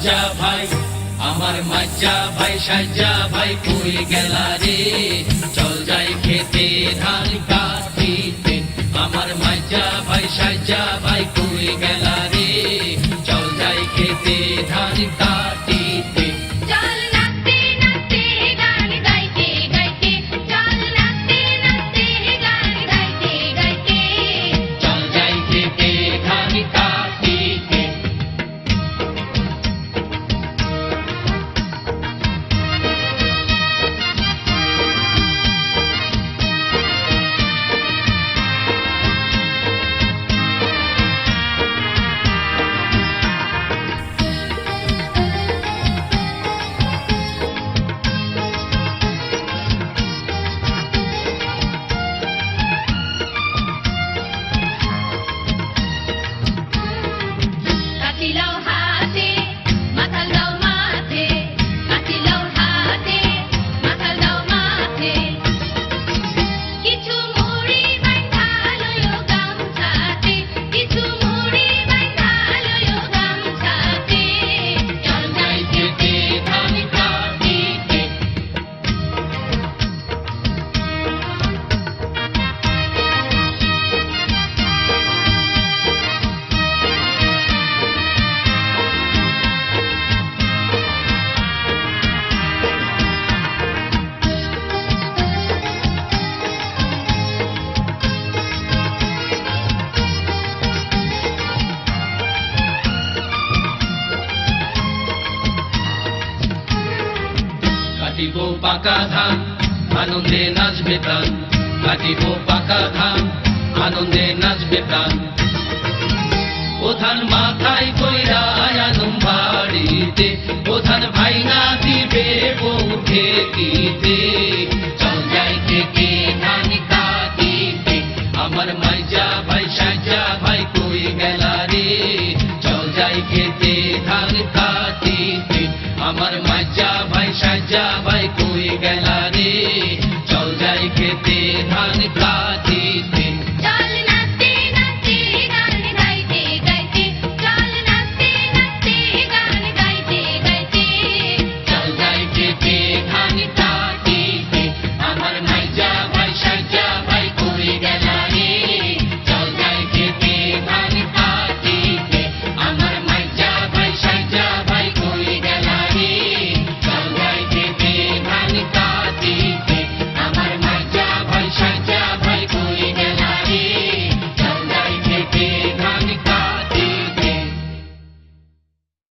সাজ্জা ভাই, আমার মাজ্জা ভাই সাজ্জা ভাই কই গেলা রে, চল যাই খেতে ধান কাটিতে। আমার মাজ্জা ভাই সাজ্জা ভাই কই গেলা রে, চল যাই খেতে ধান কাটিতে। চল নাচতে নাচতে গান গাইতে গাইতে, চল নাচতে নাচতে গান গাইতে গাইতে, চল যাই খেতে ধান কাটিতে। কাটিলাও হাতে মাথাল দাও মাথে, কাটিলাও হাতে মাথাল দাও মাথে, কিছু মুড়ি বাঁধা লইও গামছাতে, কিছু মুড়ি বাঁধা লইও গামছাতে, চল যাই খেতে ধান কাটিতে। কাটিব পাকা ধান আনন্দে নাচবে প্রাণ, কাটিব পাকা ধান আনন্দে নাচবে প্রাণ। প্রধান মাথায় কইরা আনুম বাড়িতে, প্রধান ভাইনা দিবে বউ খেতিতে। চল যাই খেতে ধান কাটিতে, আমার মাইজা ভাই সাজ্জা ভাই কই গেলা রে, চল যাই খেতে ধান কাটিতে। আমার মাইজা ভাই সাজ্জা